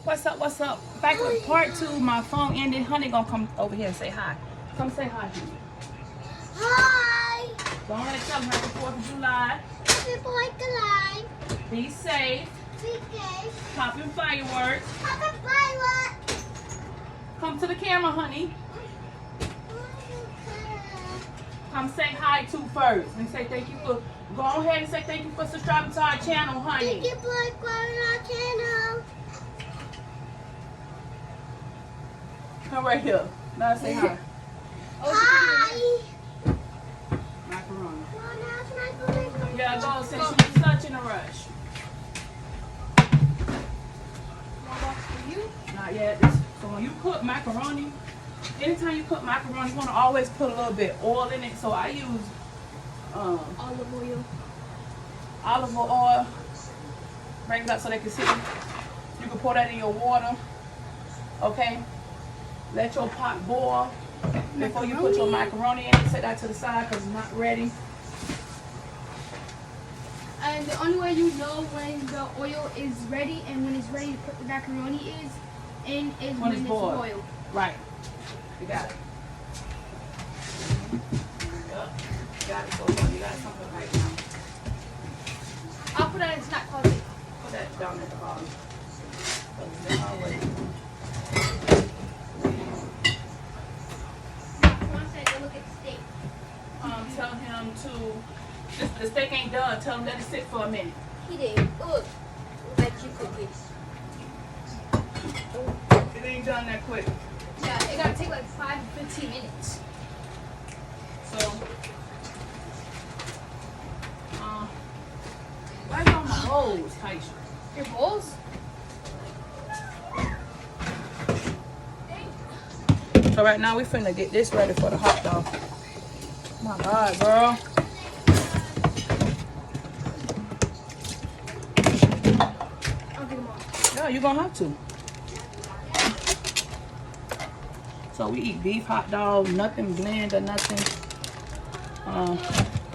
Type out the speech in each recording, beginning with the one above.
What's up? What's up? Back with part 2. My phone ended. Honey gonna come over here and say hi. Come say hi. Hi. Go ahead and tell them happy 4th of July. Happy 4th of July. Be safe. Be safe. Popping fireworks. Happy fireworks. Come to the camera, honey. Come say hi to first. And say thank you for. Go ahead and say thank you for subscribing to our channel, honey. Thank you for subscribing our channel. Come right here. Now say hi. Hi. Macaroni. Macaroni. Yeah, go since you're such in a rush. Not yet. So when you cook macaroni, anytime you cook macaroni, you want to always put a little bit oil in it. So I use Olive oil. olive oil. Bring it up so they can see. You can pour that in your water. Okay. Let your pot boil before you put your macaroni in it. Set that to the side because it's not ready. And the only way you know when the oil is ready and when it's ready to put the macaroni is when it's boiled. Right. You got it. Yep. You got it. So you got something right now. I'll put that in snack closet. Put that down at the bottom. Mom said to look at the steak. Tell him to. The steak ain't done. Tell him let it sit for a minute. He did. Look. Like you cookies. It ain't done that quick. Yeah, it gotta take like 5 to 15 minutes. So, where's all my bowls, Taisha? Your bowls? So right now we finna get this ready for the hot dog. My God, girl. I'll get them all. Yeah, you're gonna have to. So we eat beef hot dog, nothing blend or nothing.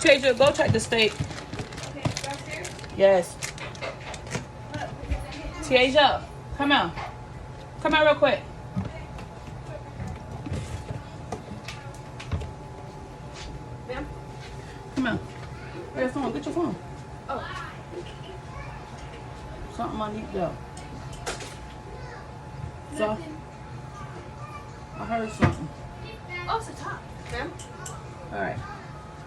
Tasia, go check the steak. Okay, downstairs? Yes. Tasia, come out. Come out real quick. Ma'am? Come out. Where's your phone? Get your phone. Oh. Something underneath there. So, Nothing. I heard something. Oh, it's the top. Ma'am? All right.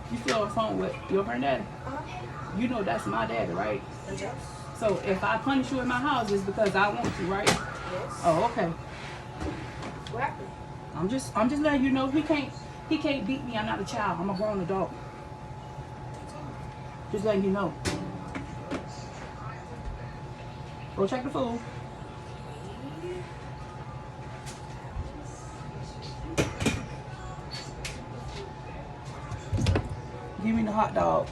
You still on the phone with your granddaddy? Uh-huh. You know that's my daddy, right? Yes. So if I punish you in my house, it's because I want to, right? Yes. Oh, okay. What happened? I'm just letting you know he can't beat me. I'm not a child. I'm a grown adult. Just letting you know. Go check the food. Give me the hot dogs.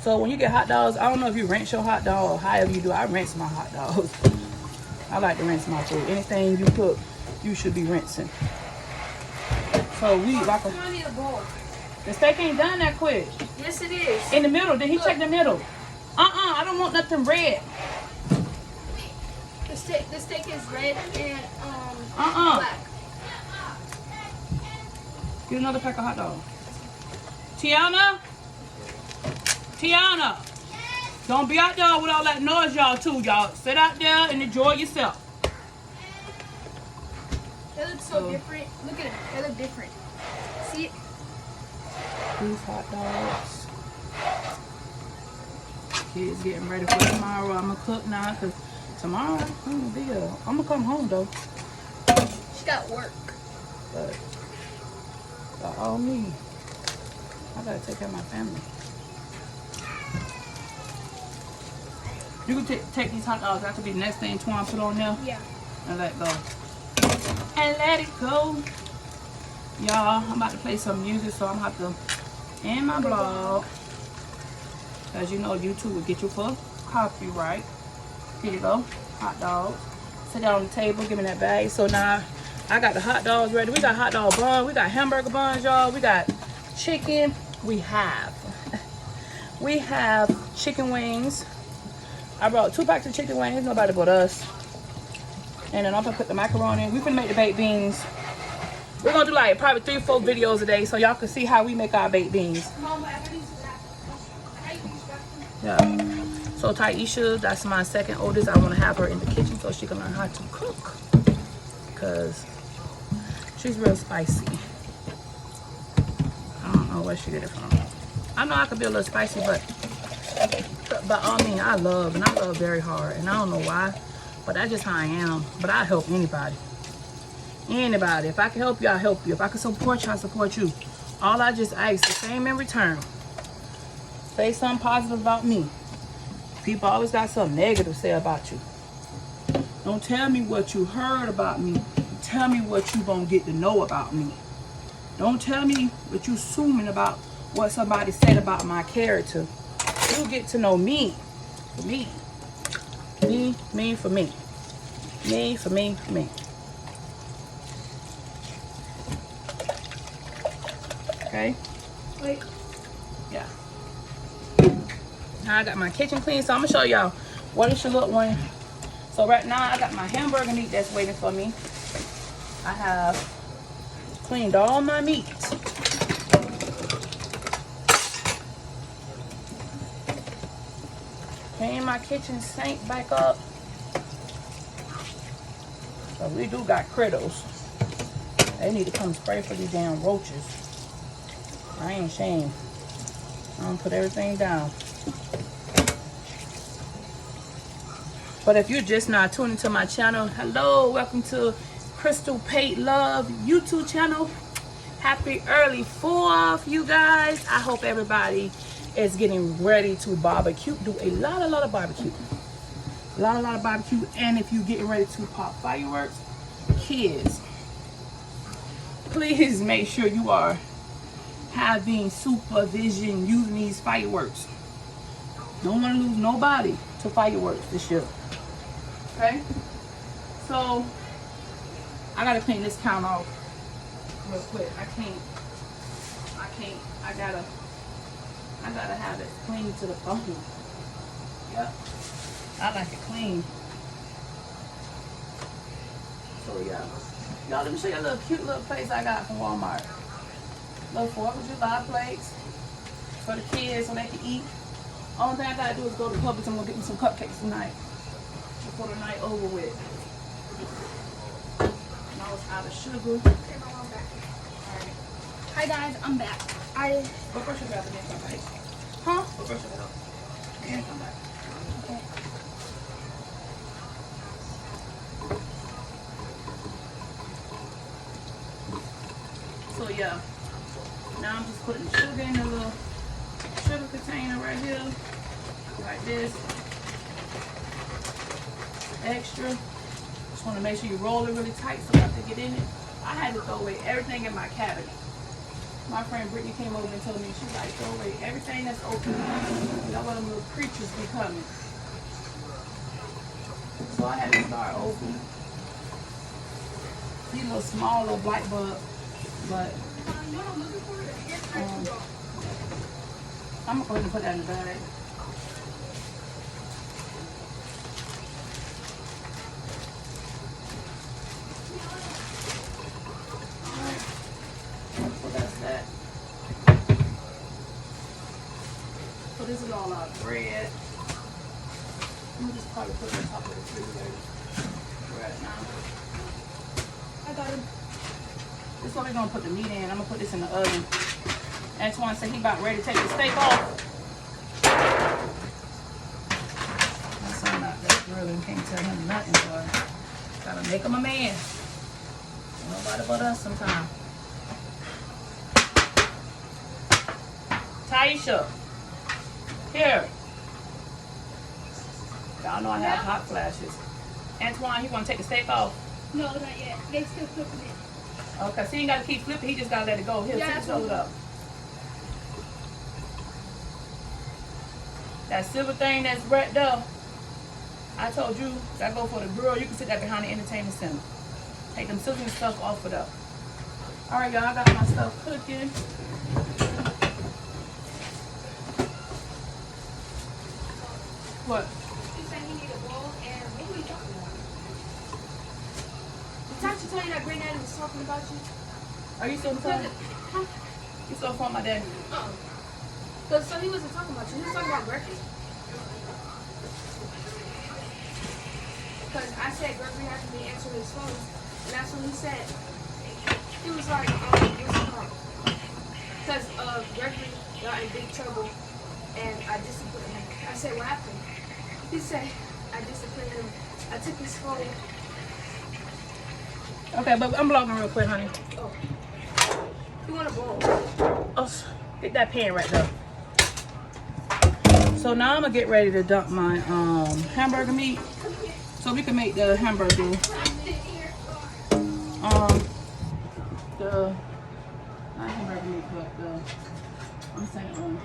So when you get hot dogs, I don't know if you rinse your hot dog or however you do. I rinse my hot dogs. I like to rinse my food. Anything you cook, you should be rinsing. So we like a. I need a bowl. The steak ain't done that quick. Yes, it is. In the middle, did he check the middle? I don't want nothing red. The steak is red and Uh-uh. black. Get another pack of hot dogs. Tiana? Tiana? Don't be out there with all that noise, y'all, too, y'all. Sit out there and enjoy yourself. They look so different. Look at them. They look different. See it? These hot dogs. Kids getting ready for tomorrow. I'm going to cook now because tomorrow I'm going to be here. I'm going to come home, though. She got work. But all me. I got to take care of my family. You can take these hot dogs. That could be the next thing Twan put on there. Yeah. And let go. And let it go. Y'all, I'm about to play some music, so I'm going to have to end my vlog. As you know, YouTube will get you for copyright. Here you go. Hot dogs. Sit down on the table. Give me that bag. So now, I got the hot dogs ready. We got hot dog buns. We got hamburger buns, y'all. We got chicken. We have chicken wings. I brought 2 packs of chicken wings. Nobody but us. And then I'm gonna put the macaroni in. We finna make the baked beans. We're gonna do like probably 3 or 4 videos a day so y'all can see how we make our baked beans. Yeah. So Taisha, that's my second oldest. I want to have her in the kitchen so she can learn how to cook. Because she's real spicy. I don't know where she get it from. I know I could be a little spicy, but by all means, I love very hard. And I don't know why, but that's just how I am. But I help anybody. Anybody. If I can help you, I'll help you. If I can support you, I'll support you. All I just ask the same in return. Say something positive about me. People always got something negative to say about you. Don't tell me what you heard about me. Tell me what you gonna get to know about me. Don't tell me what you assuming about what somebody said about my character. You get to know me. For me. Me for me. Me for me for me. Okay? Wait. Yeah. Now I got my kitchen clean, so I'm gonna show y'all what it should look like. So right now I got my hamburger meat that's waiting for me. I have cleaned all my meat. Clean my kitchen sink back up. So we do got critters. They need to come spray for these damn roaches. I ain't ashamed. I'm gonna put everything down. But if you're just now tuning to my channel, hello, welcome to Crystal Pate Love YouTube channel. Happy early 4th, you guys. I hope everybody is getting ready to barbecue. Do a lot of barbecue. A lot of barbecue. And if you're getting ready to pop fireworks, kids, please make sure you are having supervision using these fireworks. Don't want to lose nobody to fireworks this year. Okay? So I gotta clean this count off real quick. I gotta have it clean to the bone. Yep. I like it clean. So yeah. Y'all, let me show you a little cute little place I got from Walmart. Little 4th of July plates for the kids so they can eat. Only thing I gotta do is go to Publix. I'm gonna get me some cupcakes tonight before the night over with. And I was out of sugar. Okay, my mom back. Alright. Hi guys, I'm back. Go brush your mouth and then come back. Huh? Go brush your mouth. And then come back. Okay. So yeah. Now I'm just putting sugar in a little sugar container right here. Like this. Extra. Just want to make sure you roll it really tight so nothing get in it. I had to throw away everything in my cabinet. My friend Brittany came over and told me, she's like, throw away everything that's open. Y'all let them little creatures be coming. So I had to start opening. These little small little black bugs, but I'm gonna go ahead and put that in the bag. Alright, so that's that. So this is all our bread. I'm gonna just probably put it on top of the refrigerator right now. I got him. This is what we're gonna put the meat in. I'm gonna put this in the oven. Antoine said he about ready to take the steak off. My son out there grilling, can't tell him nothing, boy. Gotta make him a man. Nobody but us sometimes. Taisha, here. Y'all know I have hot flashes. Antoine, he wanna take the steak off? No, not yet. They still cooking it. Okay, so he ain't gotta keep flipping, he just gotta let it go. Here, Yeah, sit it up. That silver thing that's right there, I told you, that go for the grill. You can sit that behind the entertainment center. Take them silver stuff off of that. Alright, y'all, I got my stuff cooking. What? He said he need a bowl and what are we talking about? tell you that Great Daddy was talking about you? Are you still talking? Huh? You still phone my daddy? Cause so he wasn't talking about you. He was talking about Gregory. Cause I said Gregory had to be answering his phone, and that's what he said. He was like, what's it called? Cause Gregory got in big trouble, and I disciplined him. I said, what happened? He said, I disciplined him. I took his phone. Okay, but I'm vlogging real quick, honey. Oh. You want a bowl? Oh, get that pan right there. So now I'm gonna get ready to dump my hamburger meat so we can make the hamburger. The not hamburger meat, but the I'm saying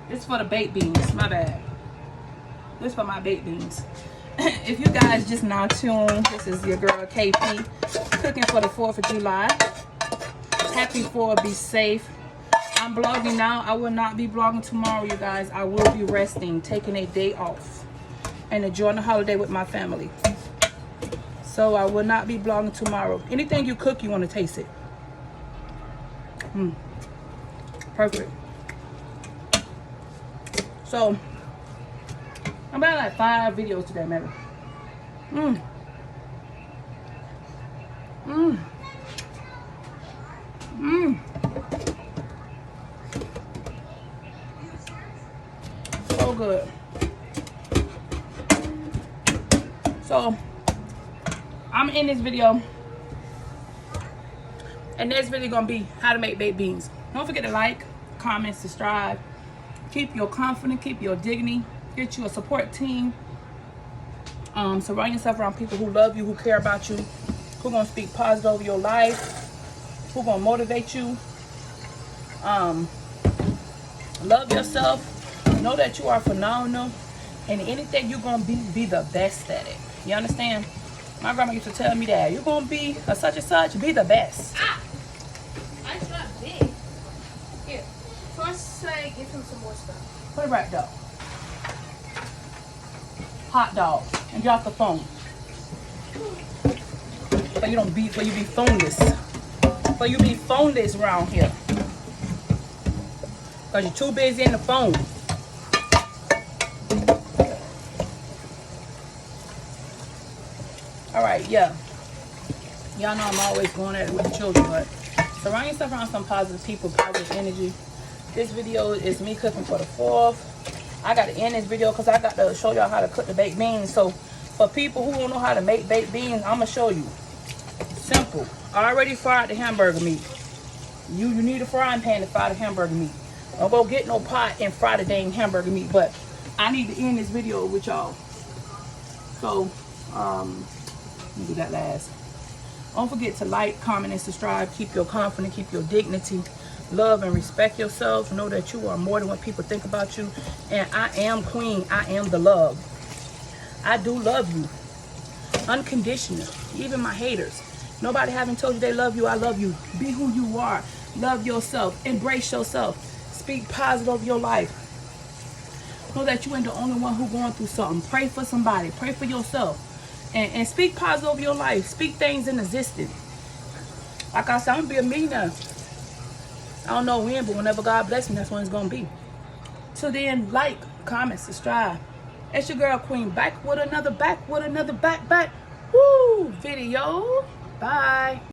it's for the baked beans. My bad. This for my baked beans. If you guys just now tuned, this is your girl KP cooking for the 4th of July. Happy 4th, be safe. I'm vlogging now. I will not be vlogging tomorrow, you guys. I will be resting, taking a day off, and enjoying the holiday with my family. So I will not be vlogging tomorrow. Anything you cook, you want to taste it. Perfect. So I'm about like 5 videos today, maybe. So good. So I'm in this video, and this video gonna be how to make baked beans. Don't forget to like, comment, subscribe. Keep your confidence, keep your dignity. Get you a support team. Surround yourself around people who love you, who care about you, who gonna speak positive over your life, who gonna motivate you. Love yourself. Know that you are phenomenal, and anything you're gonna be the best at it. You understand? My grandma used to tell me that you're gonna be a such and such, be the best. That's not big. Here, first say give him some more stuff. Put it right there. Hot dog, and get off the phone. But you don't be, but you be phoneless. But you be phoneless around here. Cause you're too busy in the phone. Alright, yeah. Y'all know I'm always going at it with the children, but surround yourself around some positive people, positive energy. This video is me cooking for the 4th. I got to end this video because I got to show y'all how to cook the baked beans. So for people who don't know how to make baked beans, I'm going to show you. Simple. I already fried the hamburger meat. You need a frying pan to fry the hamburger meat. Don't go get no pot and fry the dang hamburger meat. But I need to end this video with y'all. So, let me do that last. Don't forget to like, comment, and subscribe. Keep your confidence, keep your dignity. Love and respect yourself. Know that you are more than what people think about you. And I am queen. I am the love. I do love you. Unconditional. Even my haters. Nobody haven't told you they love you. I love you. Be who you are. Love yourself. Embrace yourself. Speak positive of your life. Know that you ain't the only one who going through something. Pray for somebody. Pray for yourself. And speak positive of your life. Speak things in existence. Like I said, I'm going to be a millionaire. I don't know when, but whenever God bless me, that's when it's going to be. Till then, like, comment, subscribe. It's your girl Queen back with another back, woo, video. Bye.